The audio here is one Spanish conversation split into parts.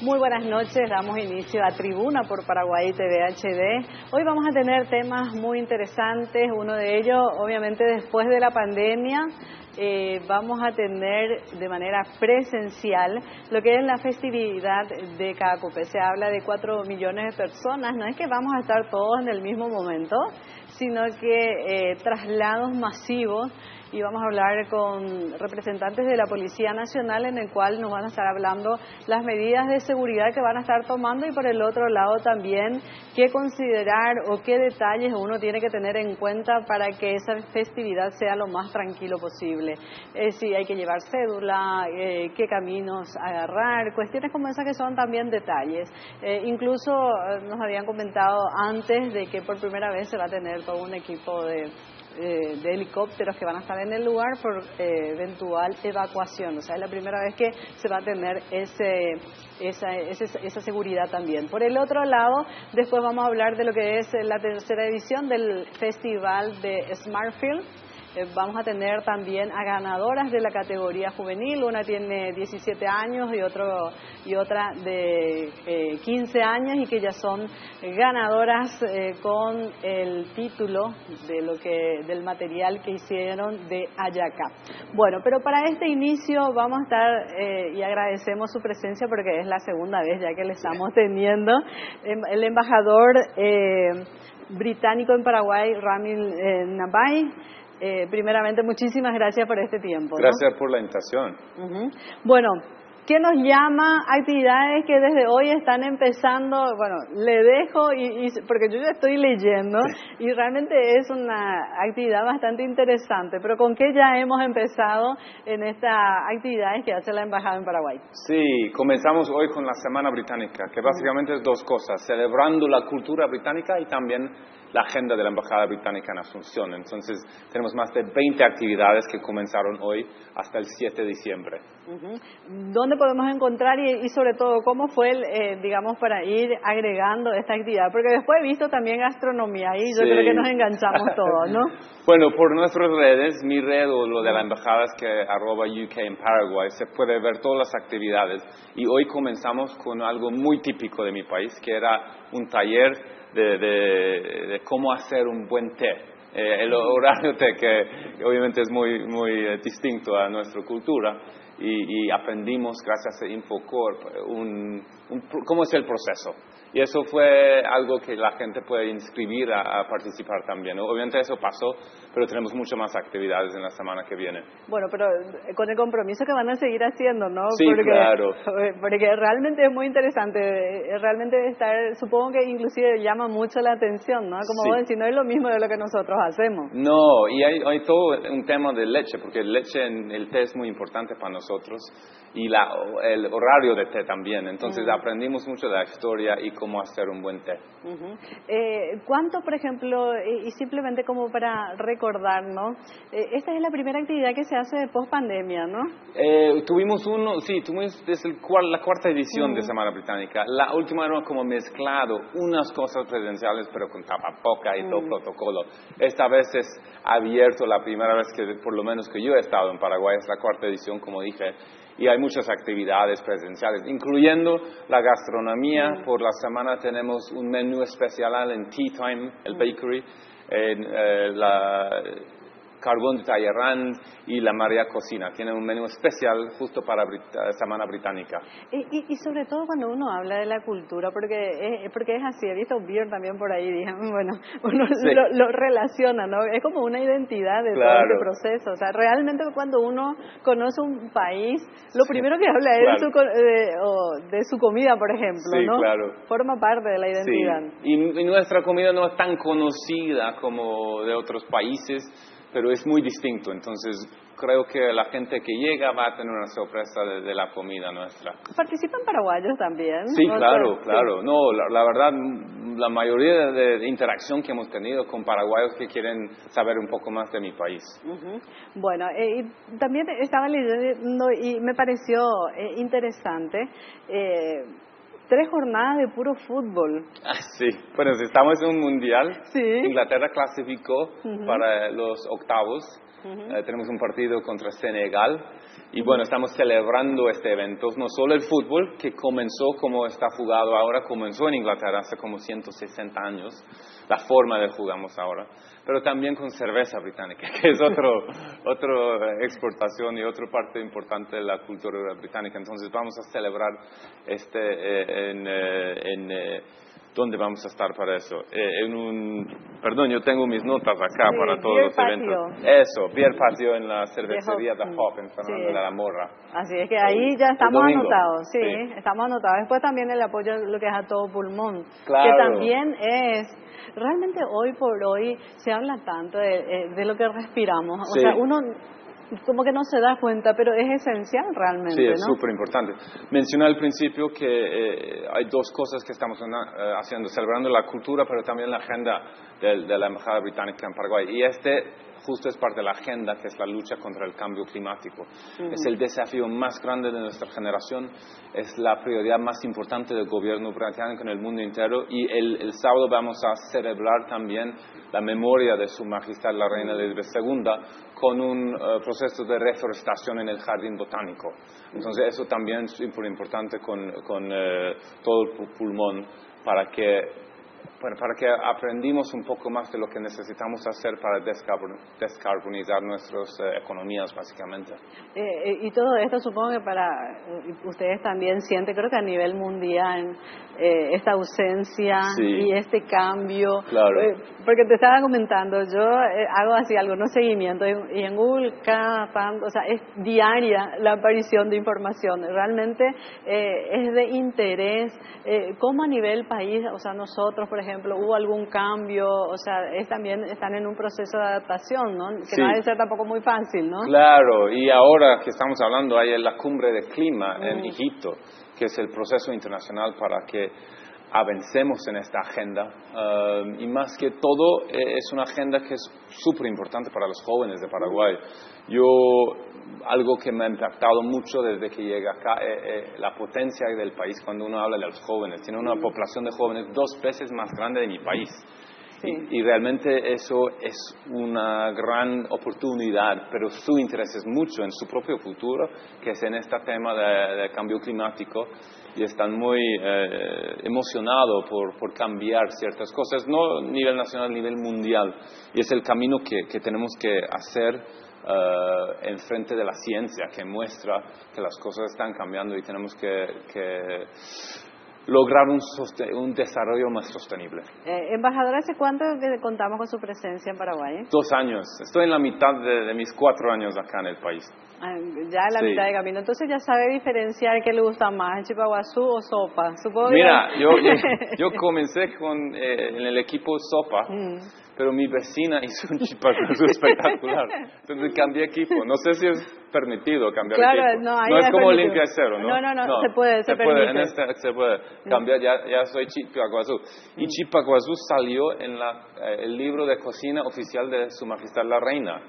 Muy buenas noches, damos inicio a Tribuna por Paraguay TV HD. Hoy vamos a tener temas muy interesantes, uno de ellos obviamente después de la pandemia. Vamos a tener de manera presencial lo que es la festividad de Cacope. Se habla de 4 millones de personas, no es que vamos a estar todos en el mismo momento, sino que traslados masivos. Y vamos a hablar con representantes de la Policía Nacional, en el cual nos van a estar hablando las medidas de seguridad que van a estar tomando, y por el otro lado también qué considerar o qué detalles uno tiene que tener en cuenta para que esa festividad sea lo más tranquilo posible. Si hay que llevar cédula, qué caminos agarrar, cuestiones como esas que son también detalles. Incluso nos habían comentado antes de que por primera vez se va a tener todo un equipo de helicópteros que van a estar en el lugar por eventual evacuación. O sea, es la primera vez que se va a tener esa seguridad también. Por el otro lado, después vamos a hablar de lo que es la tercera edición del Festival de Smartfield. Vamos a tener también a ganadoras de la categoría juvenil. Una tiene 17 años y otra de 15 años, y que ya son ganadoras con el título del material que hicieron de Ayaca. Bueno, pero para este inicio vamos a estar y agradecemos su presencia porque es la segunda vez ya que le estamos teniendo. El embajador británico en Paraguay, Ramil Nabay. Primeramente, muchísimas gracias por este tiempo, ¿no? Gracias por la invitación. Bueno, ¿qué nos llama? Actividades que desde hoy están empezando. Bueno, le dejo porque yo ya estoy leyendo y realmente es una actividad bastante interesante. Pero ¿con qué ya hemos empezado en estas actividades que hace la Embajada en Paraguay? Sí, comenzamos hoy con la Semana Británica, que básicamente es dos cosas: celebrando la cultura británica y también la agenda de la Embajada Británica en Asunción. Entonces, tenemos más de 20 actividades que comenzaron hoy hasta el 7 de diciembre. ¿Dónde podemos encontrar y sobre todo cómo fue, digamos, para ir agregando esta actividad? Porque después he visto también gastronomía y yo creo que nos enganchamos todos, ¿no? Bueno, por nuestras redes, mi red o lo de la embajada es que @UK en Paraguay, se puede ver todas las actividades. Y hoy comenzamos con algo muy típico de mi país, que era un taller de cómo hacer un buen té. El horario té, que obviamente es muy distinto a nuestra cultura, y aprendimos gracias a Infocorp cómo es el proceso. Y eso fue algo que la gente puede inscribir a participar también. Obviamente eso pasó, pero tenemos muchas más actividades en la semana que viene. Bueno, pero con el compromiso que van a seguir haciendo, ¿no? Sí, claro. Porque realmente es muy interesante. Realmente supongo que inclusive llama mucho la atención, ¿no? Como vos decís, no es lo mismo de lo que nosotros hacemos. No, y hay todo un tema de leche, porque el té es muy importante para nosotros, y el horario de té también. Entonces aprendimos mucho de la historia y cómo hacer un buen té. ¿Cuánto, por ejemplo, y simplemente como para recordar, ¿no? Esta es la primera actividad que se hace post pandemia, ¿no? Tuvimos desde la cuarta edición de Semana Británica. La última era como mezclado, unas cosas presenciales pero con tapabocas y todo protocolo. Esta vez es abierto, la primera vez que por lo menos que yo he estado en Paraguay, es la cuarta edición, como dije. Y hay muchas actividades presenciales, incluyendo la gastronomía. Por la semana tenemos un menú especial en Tea Time, el bakery, en la Carbón de Talleyrand y la María Cocina. Tienen un menú especial justo para Semana Británica. Y sobre todo cuando uno habla de la cultura, porque es así, he visto Beer también por ahí, dije, bueno, uno lo relaciona, ¿no? Es como una identidad de todo este proceso. O sea, realmente cuando uno conoce un país, lo primero que habla es de su comida, por ejemplo, ¿no? Claro. Forma parte de la identidad. Y nuestra comida no es tan conocida como de otros países, pero es muy distinto. Entonces, creo que la gente que llega va a tener una sorpresa de la comida nuestra. ¿Participan paraguayos también? Sí, claro. No, la verdad, la mayoría de interacción que hemos tenido con paraguayos que quieren saber un poco más de mi país. Bueno, también estaba leyendo y me pareció interesante. 3 jornadas de puro fútbol. Sí, bueno, si estamos en un mundial, Sí. Inglaterra clasificó para los octavos. Tenemos un partido contra Senegal y bueno, estamos celebrando este evento. No solo el fútbol, que comenzó como está jugado ahora, comenzó en Inglaterra hace como 160 años, la forma de jugamos ahora, pero también con cerveza británica, que es otra exportación y otra parte importante de la cultura británica. Entonces vamos a celebrar ¿dónde vamos a estar para eso? Perdón, yo tengo mis notas acá Sí, para todos beer los patio. eventos. Eso, beer patio en la cervecería The Hop en San Fernando Sí. de la Morra. Así es que ahí ya estamos domingo. anotados, sí, Sí. estamos anotados. Después también el apoyo a lo que es a todo pulmón, Claro. que también realmente hoy por hoy se habla tanto de lo que respiramos. O Sí. sea, uno como que no se da cuenta, pero es esencial realmente, Sí, es ¿no? súper importante. Mencioné al principio que hay 2 cosas que estamos haciendo, celebrando la cultura, pero también la agenda de la Embajada Británica en Paraguay. Y justo es parte de la agenda, que es la lucha contra el cambio climático. Es el desafío más grande de nuestra generación, es la prioridad más importante del gobierno británico en el mundo entero, y el sábado vamos a celebrar también la memoria de Su Majestad la Reina Elizabeth II con un proceso de reforestación en el Jardín Botánico. Entonces eso también es súper importante con todo el pulmón para que aprendimos un poco más de lo que necesitamos hacer para descarbonizar nuestras economías, básicamente. Y todo esto supongo que para ustedes también sienten, creo que a nivel mundial, esta ausencia Sí. y este cambio. Claro. Porque te estaba comentando, yo hago así algunos seguimientos y en Google cada tanto, o sea, es diaria la aparición de información. Realmente es de interés. ¿Cómo a nivel país, o sea, nosotros, por ejemplo, hubo algún cambio? O sea, también están en un proceso de adaptación, ¿no? Que Sí. no debe ser tampoco muy fácil, ¿no? Claro, y ahora que estamos hablando, hay la cumbre de clima en Egipto, que es el proceso internacional para que avancemos en esta agenda. Y más que todo, es una agenda que es súper importante para los jóvenes de Paraguay. Algo que me ha impactado mucho desde que llegué acá, la potencia del país cuando uno habla de los jóvenes. Tiene una población de jóvenes 2 veces más grande de mi país. Sí. Y realmente eso es una gran oportunidad, pero su interés es mucho en su propio futuro, que es en este tema de cambio climático, y están muy emocionados por cambiar ciertas cosas, no a nivel nacional, a nivel mundial. Y es el camino que tenemos que hacer en frente de la ciencia, que muestra que las cosas están cambiando y tenemos que lograr un desarrollo más sostenible. Embajador, ¿hace cuánto que contamos con su presencia en Paraguay? 2 años. Estoy en la mitad de mis 4 años acá en el país. Ya en la Sí. mitad de camino. Entonces ya sabe diferenciar qué le gusta más, chipaguazú o sopa. Supongo que... Mira, yo comencé en el equipo sopa, pero mi vecina hizo un chipaguazú espectacular. Entonces cambié equipo. No sé si es permitido cambiar equipo. No, ahí no es como permitido. limpia y cero, ¿no? No, se puede, se permite. En se puede cambiar, ya soy chipaguazú. Y chipaguazú salió en el libro de cocina oficial de Su Majestad la Reina.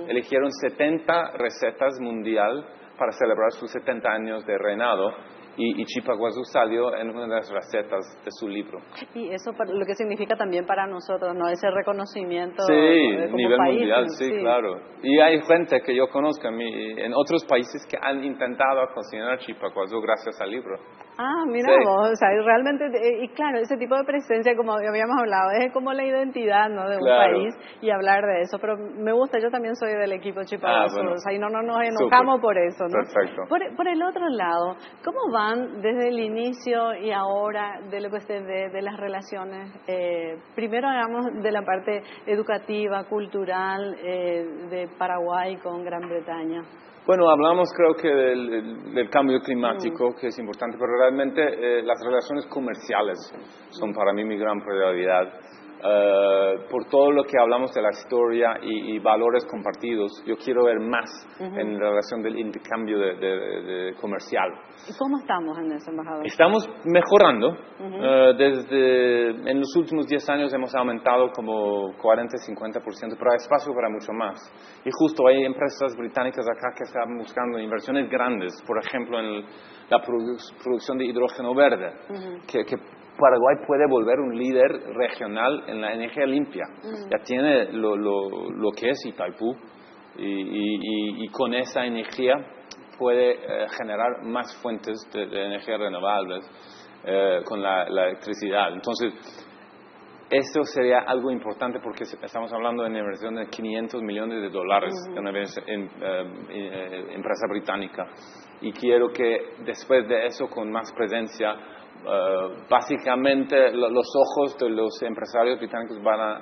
Eligieron 70 recetas mundial para celebrar sus 70 años de reinado. Y chipaguazú salió en una de las recetas de su libro. Y eso lo que significa también para nosotros, ¿no? Ese reconocimiento Sí, como nivel país, mundial, sí, claro. Y hay gente que yo conozco en otros países que han intentado cocinar chipaguazú gracias al libro. Ah, mira Sí. vos, o sea, realmente, y claro, ese tipo de presencia, como habíamos hablado, es como la identidad, ¿no?, de un Claro. país, y hablar de eso, pero me gusta, yo también soy del equipo chipaguazú, Bueno. o sea, y no nos enojamos por eso, ¿no? Perfecto. Por el otro lado, ¿cómo van desde el inicio y ahora de lo que usted ve de las relaciones? Primero hablamos de la parte educativa, cultural, de Paraguay con Gran Bretaña. Bueno, hablamos creo que del cambio climático, que es importante, pero realmente las relaciones comerciales son para mí mi gran prioridad. por todo lo que hablamos de la historia y valores compartidos, yo quiero ver más en relación del intercambio de comercial. ¿Y cómo estamos en eso, embajador? Estamos mejorando. En los últimos 10 años hemos aumentado como 40-50%, pero hay espacio para mucho más. Y justo hay empresas británicas acá que están buscando inversiones grandes, por ejemplo, en la producción de hidrógeno verde, que Paraguay puede volver un líder regional en la energía limpia. Ya tiene lo que es Itaipú y con esa energía puede generar más fuentes de energía renovables con la electricidad. Entonces, esto sería algo importante porque estamos hablando de una inversión de $500 millones de una empresa británica. Y quiero que después de eso, con más presencia, básicamente los ojos de los empresarios británicos van a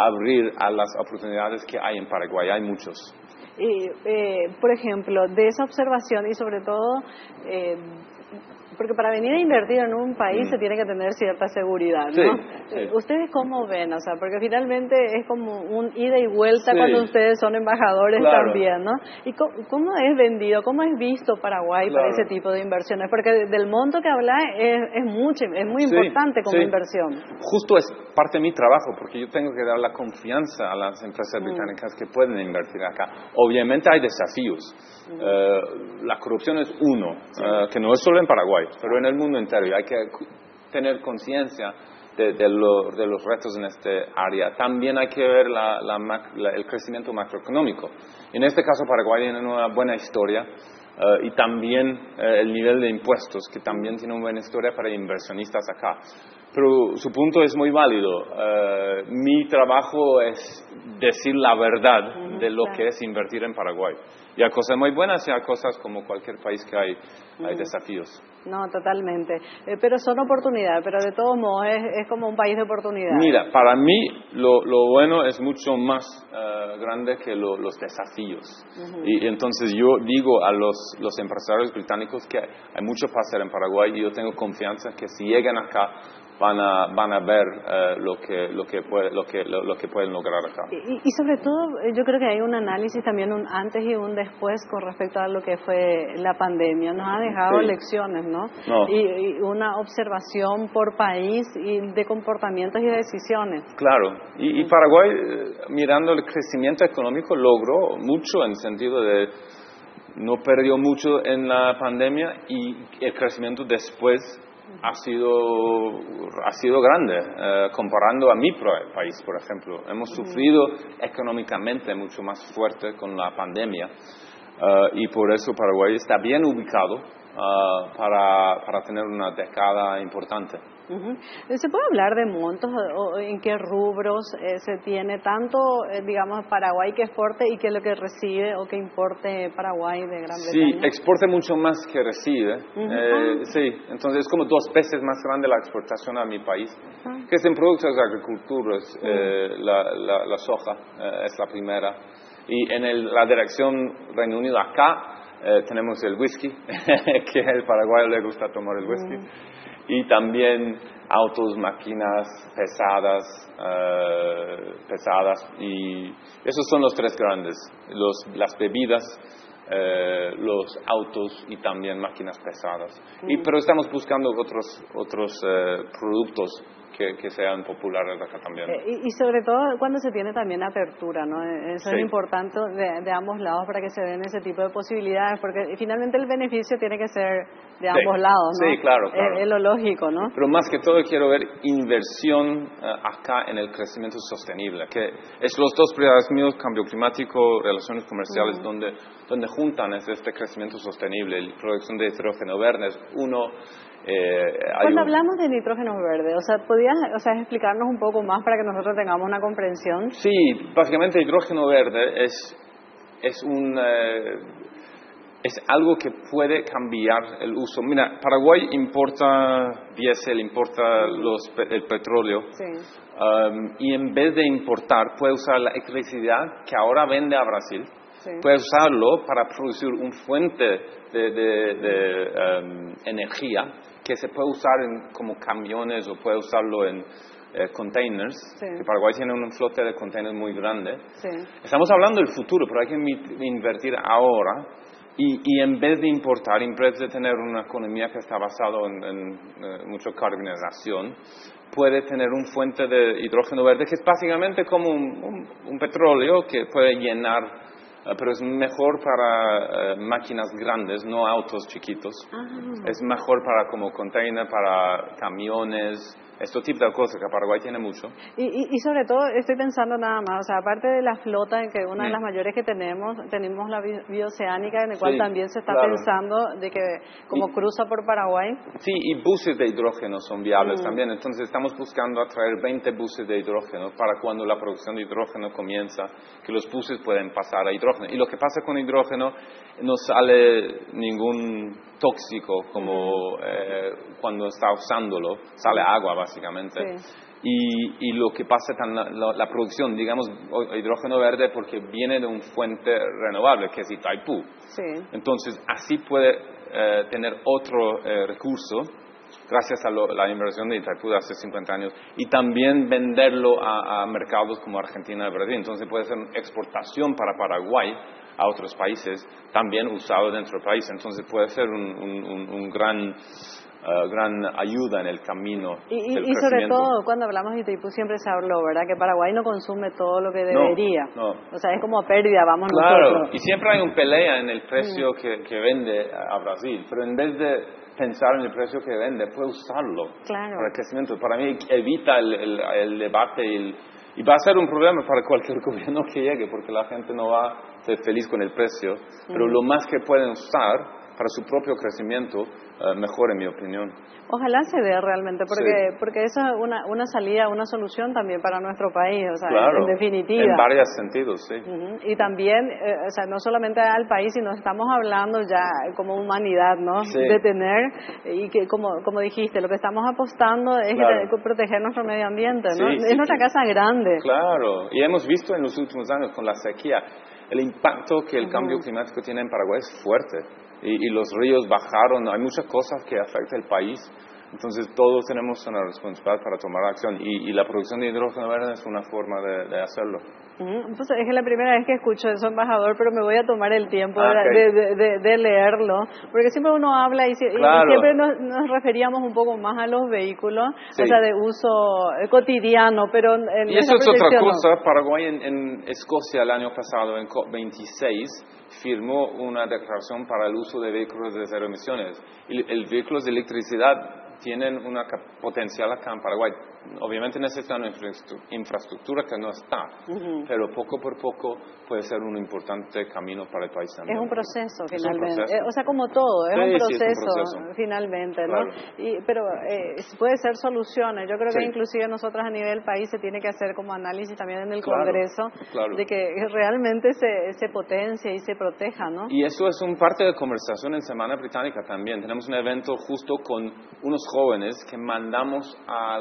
abrir a las oportunidades que hay en Paraguay. Hay muchos. Y, por ejemplo, de esa observación y sobre todo, porque para venir a invertir en un país se tiene que tener cierta seguridad, ¿no? Sí. ¿Ustedes cómo ven? O sea, porque finalmente es como un ida y vuelta Sí. Cuando ustedes son embajadores Claro. también, ¿no? ¿Y cómo es vendido, cómo es visto Paraguay para ese tipo de inversiones? Porque del monto que habla es muy importante como inversión. Justo es parte de mi trabajo, porque yo tengo que dar la confianza a las empresas británicas que pueden invertir acá. Obviamente hay desafíos. La corrupción es uno, que no es solo en Paraguay, pero en el mundo entero. Y hay que tener conciencia de los retos en este área. También hay que ver el crecimiento macroeconómico. En este caso, Paraguay tiene una buena historia y también el nivel de impuestos, que también tiene una buena historia para inversionistas acá. Pero su punto es muy válido. Mi trabajo es decir la verdad de lo que es invertir en Paraguay. Y hay cosas muy buenas y hay cosas como cualquier país que hay desafíos. No, totalmente. Pero son oportunidades, pero de todos modos es como un país de oportunidades. Mira, para mí lo bueno es mucho más grande que los desafíos. Y entonces yo digo a los empresarios británicos que hay mucho para hacer en Paraguay y yo tengo confianza que si llegan acá van a ver lo que pueden lograr acá. Y sobre todo, yo creo que hay un análisis también, un antes y un después con respecto a lo que fue la pandemia. Nos ha dejado lecciones, ¿no? Y una observación por país y de comportamientos y de decisiones. Claro. Y Paraguay, mirando el crecimiento económico, logró mucho en el sentido de no perdió mucho en la pandemia y el crecimiento después ha sido grande, comparando a mi país, por ejemplo. Hemos sufrido económicamente mucho más fuerte con la pandemia y por eso Paraguay está bien ubicado para tener una década importante. ¿Se puede hablar de montos o en qué rubros se tiene tanto, digamos, Paraguay que exporte y qué es lo que recibe o que importe Paraguay de Gran Bretaña? Sí, exporta mucho más que recibe. Sí, entonces es como 2 veces más grande la exportación a mi país, que es en productos de agricultura, la soja es la primera. Y en la dirección Reino Unido acá tenemos el whisky, que al paraguayo le gusta tomar el whisky. Y también autos, máquinas pesadas, y esos son los 3 grandes, las bebidas, los autos y también máquinas pesadas. Pero estamos buscando otros productos que sean populares acá también. Y sobre todo cuando se tiene también apertura, ¿no? Eso es importante de ambos lados para que se den ese tipo de posibilidades, porque finalmente el beneficio tiene que ser de ambos lados, ¿no? Sí, claro. Es lo lógico, ¿no? Pero más que todo quiero ver inversión acá en el crecimiento sostenible, que es los 2 prioridades míos, cambio climático, relaciones comerciales, donde juntan este crecimiento sostenible, la producción de hidrógeno verde es uno. Cuando hablamos de nitrógeno verde, ¿podrías explicarnos un poco más para que nosotros tengamos una comprensión? Sí, básicamente hidrógeno verde es algo que puede cambiar el uso. Mira, Paraguay importa diésel, importa el petróleo. Y en vez de importar, puede usar la electricidad que ahora vende a Brasil. Puede usarlo para producir una fuente de energía que se puede usar como camiones o puede usarlo en containers, Sí. que Paraguay tiene un flote de containers muy grande. Sí. Estamos hablando del futuro, pero hay que invertir ahora y en vez de importar, en vez de tener una economía que está basada en mucha carbonización, puede tener un fuente de hidrógeno verde que es básicamente como un petróleo que puede llenar, pero es mejor para máquinas grandes, no autos chiquitos. Es mejor para como container, para camiones, este tipo de cosas que Paraguay tiene mucho. Y sobre todo estoy pensando nada más, o sea, aparte de la flota, en que una de las mayores que tenemos la bioceánica, en el cual Sí, también se está claro. pensando de que como cruza por Paraguay. Sí, y buses de hidrógeno son viables también. Entonces estamos buscando atraer 20 buses de hidrógeno para cuando la producción de hidrógeno comienza, que los buses pueden pasar a hidrógeno. Y lo que pasa con hidrógeno, no sale ningún tóxico como cuando está usándolo, sale agua básicamente. Sí. Y lo que pasa con la producción, digamos, hidrógeno verde, porque viene de una fuente renovable, que es Itaipú. Sí. Entonces, así puede tener otro recurso, gracias a la inversión de Itaipú de hace 50 años, y también venderlo a mercados como Argentina y Brasil. Entonces, puede ser exportación para Paraguay a otros países, también usado dentro del país. Entonces, puede ser un gran ayuda en el camino del crecimiento. Y sobre todo cuando hablamos de Itaipú siempre se habló, ¿verdad? Que Paraguay no consume todo lo que debería. No. O sea, es como pérdida, vamos Claro, nosotros. y siempre hay una pelea en el precio que vende a Brasil, pero en vez de pensar en el precio que vende, puede usarlo para el crecimiento. Para mí evita el debate y va a ser un problema para cualquier gobierno que llegue, porque la gente no va a ser feliz con el precio, pero lo más que pueden usar para su propio crecimiento, mejor en mi opinión. Ojalá se dé realmente, porque eso es una salida, una solución también para nuestro país, o sea, claro, en definitiva. En varios sentidos, sí. Y también, o sea, no solamente al país, sino estamos hablando ya como humanidad, ¿no? Sí. De tener, y que como dijiste, lo que estamos apostando es que proteger nuestro medio ambiente, ¿no? Sí, es nuestra casa grande. Claro, y hemos visto en los últimos años con la sequía, el impacto que el cambio climático tiene en Paraguay es fuerte. Y los ríos bajaron, hay muchas cosas que afectan el país, entonces todos tenemos una responsabilidad para tomar acción y la producción de hidrógeno verde es una forma de hacerlo. Pues es la primera vez que escucho eso, embajador, pero me voy a tomar el tiempo de leerlo, porque siempre uno habla y siempre nos referíamos un poco más a los vehículos, o sea, de uso cotidiano, pero y eso es otra cosa. Paraguay en Escocia el año pasado, en COP26, firmó una declaración para el uso de vehículos de cero emisiones. Y el vehículos de electricidad tienen una potencial acá en Paraguay. Obviamente necesitan una infraestructura que no está, pero poco por poco puede ser un importante camino para el país también. Es un proceso, finalmente. O sea, como todo, es un proceso, finalmente, claro. ¿no? Pero puede ser soluciones. Yo creo que inclusive nosotros a nivel país se tiene que hacer como análisis también en el Congreso, de que realmente se potencie y se proteja, ¿no? Y eso es un parte de conversación en Semana Británica también. Tenemos un evento justo con unos jóvenes que mandamos a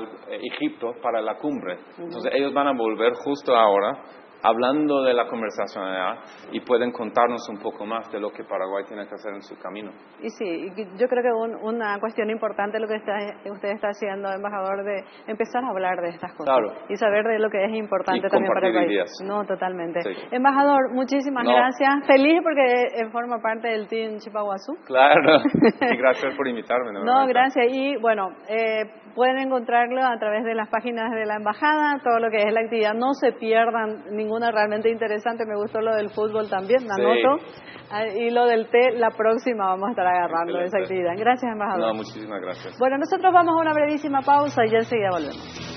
Egipto para la cumbre. Entonces ellos van a volver justo ahora hablando de la conversación allá y pueden contarnos un poco más de lo que Paraguay tiene que hacer en su camino. Y sí, yo creo que una cuestión importante lo que usted está haciendo, embajador, de empezar a hablar de estas cosas y saber de lo que es importante también para el país. Ideas. No, totalmente. Embajador, muchísimas gracias. Feliz porque forma parte del Team Chipaguazú. Claro, y gracias por invitarme. No, gracias. Y bueno, pueden encontrarlo a través de las páginas de la embajada, todo lo que es la actividad. No se pierdan ninguna realmente interesante. Me gustó lo del fútbol también, anoto. Y lo del té, la próxima vamos a estar agarrando esa actividad. Gracias, embajador. No, muchísimas gracias. Bueno, nosotros vamos a una brevísima pausa y ya enseguida volvemos.